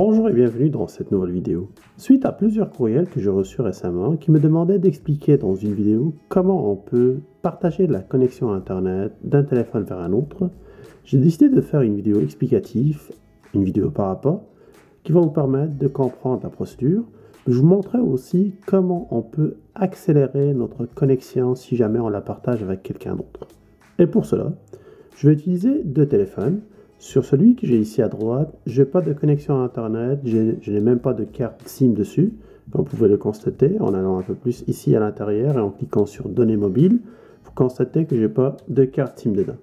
Bonjour et bienvenue dans cette nouvelle vidéo. Suite à plusieurs courriels que j'ai reçus récemment qui me demandaient d'expliquer dans une vidéo comment on peut partager la connexion internet d'un téléphone vers un autre, j'ai décidé de faire une vidéo explicative, une vidéo par rapport, qui va vous permettre de comprendre la procédure. Je vous montrerai aussi comment on peut accélérer notre connexion si jamais on la partage avec quelqu'un d'autre. Et pour cela, je vais utiliser deux téléphones. Sur celui que j'ai ici à droite, je n'ai pas de connexion à Internet, je n'ai même pas de carte SIM dessus, comme vous pouvez le constater en allant un peu plus ici à l'intérieur et en cliquant sur Données mobiles, vous constatez que je n'ai pas de carte SIM dedans.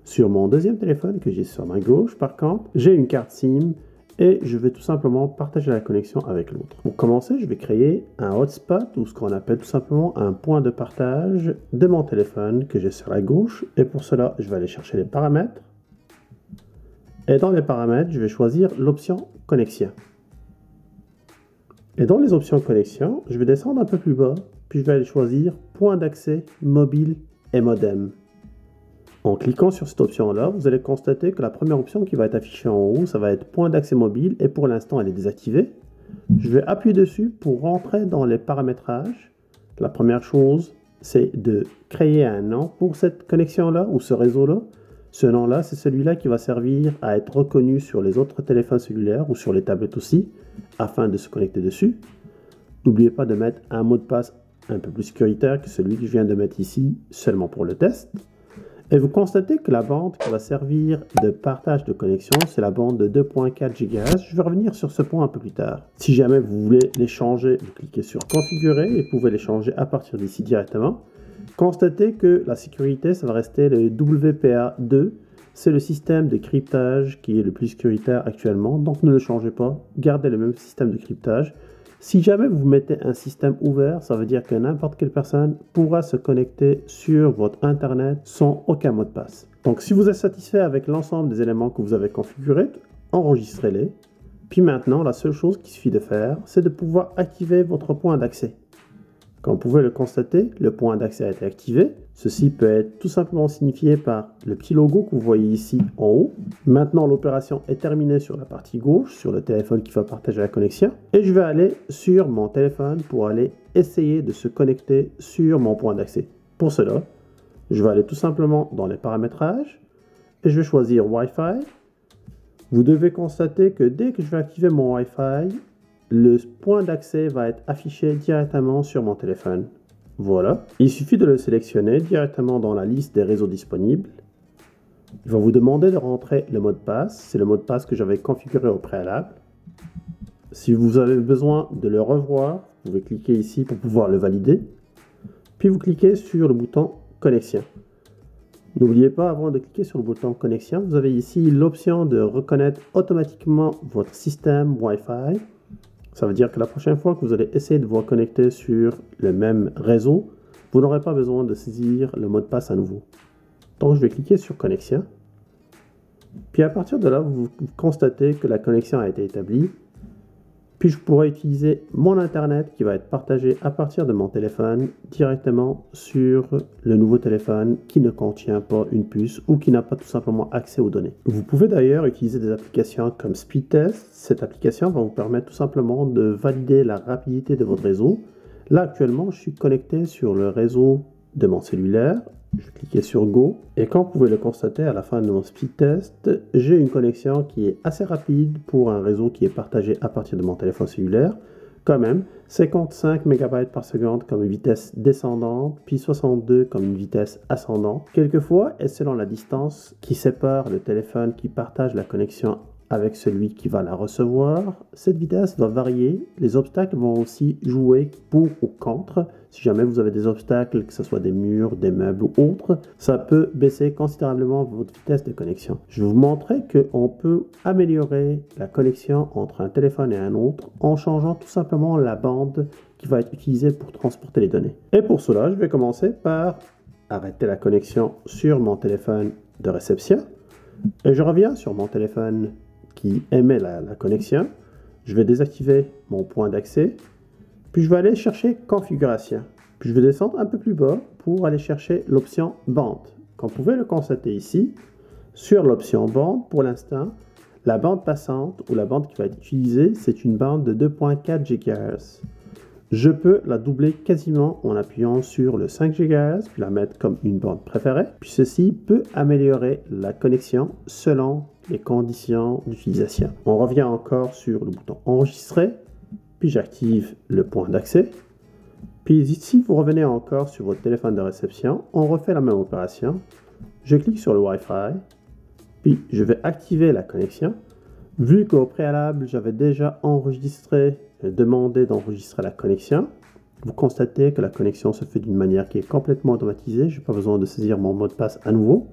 Sur mon deuxième téléphone que j'ai sur ma gauche, par contre, j'ai une carte SIM et je vais tout simplement partager la connexion avec l'autre. Pour commencer, je vais créer un hotspot ou ce qu'on appelle tout simplement un point de partage de mon téléphone que j'ai sur la gauche et pour cela, je vais aller chercher les paramètres. Et dans les paramètres, je vais choisir l'option connexion. Et dans les options connexion, je vais descendre un peu plus bas, puis je vais aller choisir point d'accès mobile et modem. En cliquant sur cette option-là, vous allez constater que la première option qui va être affichée en haut, ça va être point d'accès mobile et pour l'instant, elle est désactivée. Je vais appuyer dessus pour rentrer dans les paramétrages. La première chose, c'est de créer un nom pour cette connexion-là ou ce réseau-là. Ce nom-là, c'est celui-là qui va servir à être reconnu sur les autres téléphones cellulaires ou sur les tablettes aussi, afin de se connecter dessus. N'oubliez pas de mettre un mot de passe un peu plus sécuritaire que celui que je viens de mettre ici, seulement pour le test. Et vous constatez que la bande qui va servir de partage de connexion, c'est la bande de 2.4 GHz. Je vais revenir sur ce point un peu plus tard. Si jamais vous voulez les changer, vous cliquez sur Configurer et vous pouvez les changer à partir d'ici directement. Constatez que la sécurité, ça va rester le WPA2. C'est le système de cryptage qui est le plus sécuritaire actuellement. Donc ne le changez pas. Gardez le même système de cryptage. Si jamais vous mettez un système ouvert, ça veut dire que n'importe quelle personne pourra se connecter sur votre Internet sans aucun mot de passe. Donc si vous êtes satisfait avec l'ensemble des éléments que vous avez configurés, enregistrez-les. Puis maintenant, la seule chose qu'il suffit de faire, c'est de pouvoir activer votre point d'accès. Comme vous pouvez le constater, le point d'accès a été activé. Ceci peut être tout simplement signifié par le petit logo que vous voyez ici en haut. Maintenant, l'opération est terminée sur la partie gauche, sur le téléphone qui va partager la connexion. Et je vais aller sur mon téléphone pour aller essayer de se connecter sur mon point d'accès. Pour cela, je vais aller tout simplement dans les paramétrages et je vais choisir Wi-Fi. Vous devez constater que dès que je vais activer mon Wi-Fi, le point d'accès va être affiché directement sur mon téléphone. Voilà. Il suffit de le sélectionner directement dans la liste des réseaux disponibles. Il va vous demander de rentrer le mot de passe. C'est le mot de passe que j'avais configuré au préalable. Si vous avez besoin de le revoir, vous pouvez cliquer ici pour pouvoir le valider. Puis vous cliquez sur le bouton Connexion. N'oubliez pas, avant de cliquer sur le bouton Connexion, vous avez ici l'option de reconnaître automatiquement votre système Wi-Fi. Ça veut dire que la prochaine fois que vous allez essayer de vous connecter sur le même réseau, vous n'aurez pas besoin de saisir le mot de passe à nouveau. Donc je vais cliquer sur Connexion. Puis à partir de là, vous constatez que la connexion a été établie. Puis je pourrai utiliser mon Internet qui va être partagé à partir de mon téléphone directement sur le nouveau téléphone qui ne contient pas une puce ou qui n'a pas tout simplement accès aux données. Vous pouvez d'ailleurs utiliser des applications comme Speedtest. Cette application va vous permettre tout simplement de valider la rapidité de votre réseau. Là actuellement, je suis connecté sur le réseau de mon cellulaire. Je vais cliquer sur Go et comme vous pouvez le constater à la fin de mon speed test, j'ai une connexion qui est assez rapide pour un réseau qui est partagé à partir de mon téléphone cellulaire. Quand même, 55 MB par seconde comme une vitesse descendante, puis 62 comme une vitesse ascendante. Quelquefois, et selon la distance qui sépare le téléphone qui partage la connexion avec celui qui va la recevoir, cette vitesse va varier. Les obstacles vont aussi jouer pour ou contre. Si jamais vous avez des obstacles, que ce soit des murs, des meubles ou autres, ça peut baisser considérablement votre vitesse de connexion. Je vais vous montrer qu'on peut améliorer la connexion entre un téléphone et un autre en changeant tout simplement la bande qui va être utilisée pour transporter les données. Et pour cela, je vais commencer par arrêter la connexion sur mon téléphone de réception. Et je reviens sur mon téléphone qui émet la connexion. Je vais désactiver mon point d'accès. Puis je vais aller chercher configuration. Puis je vais descendre un peu plus bas pour aller chercher l'option bande. Comme vous pouvez le constater ici, sur l'option bande, pour l'instant, La bande passante ou la bande qui va être utilisée, c'est une bande de 2.4 GHz. Je peux la doubler quasiment en appuyant sur le 5 GHz, puis la mettre comme une bande préférée. Puis ceci peut améliorer la connexion selon les conditions d'utilisation. On revient encore sur le bouton enregistrer, puis j'active le point d'accès. Puis ici, vous revenez encore sur votre téléphone de réception, on refait la même opération. Je clique sur le Wi-Fi, puis je vais activer la connexion. Vu qu'au préalable, j'avais déjà demandé d'enregistrer la connexion, vous constatez que la connexion se fait d'une manière qui est complètement automatisée. Je n'ai pas besoin de saisir mon mot de passe à nouveau.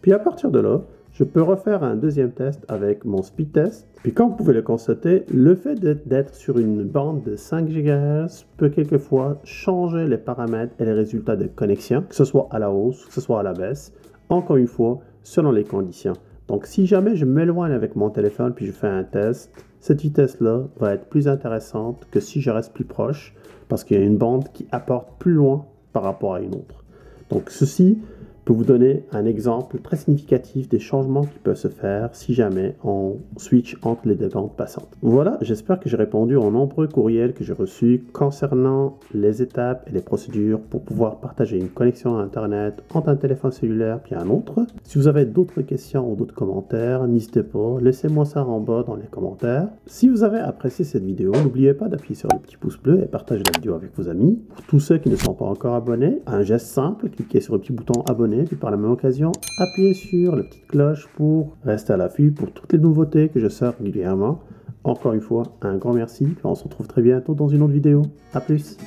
Puis à partir de là, je peux refaire un deuxième test avec mon speed test. Puis comme vous pouvez le constater, le fait d'être sur une bande de 5 GHz peut quelquefois changer les paramètres et les résultats de connexion, que ce soit à la hausse, que ce soit à la baisse, encore une fois, selon les conditions. Donc si jamais je m'éloigne avec mon téléphone puis je fais un test, cette vitesse-là va être plus intéressante que si je reste plus proche, parce qu'il y a une bande qui apporte plus loin par rapport à une autre. Donc ceci peut vous donner un exemple très significatif des changements qui peuvent se faire si jamais on switch entre les deux bandes passantes. Voilà, j'espère que j'ai répondu aux nombreux courriels que j'ai reçus concernant les étapes et les procédures pour pouvoir partager une connexion à Internet entre un téléphone cellulaire puis un autre. Si vous avez d'autres questions ou d'autres commentaires, n'hésitez pas, laissez-moi ça en bas dans les commentaires. Si vous avez apprécié cette vidéo, n'oubliez pas d'appuyer sur le petit pouce bleu et partager la vidéo avec vos amis. Pour tous ceux qui ne sont pas encore abonnés, un geste simple, cliquez sur le petit bouton abonner. Puis par la même occasion, appuyez sur la petite cloche pour rester à l'affût pour toutes les nouveautés que je sors régulièrement. Encore une fois, un grand merci, puis on se retrouve très bientôt dans une autre vidéo. A plus!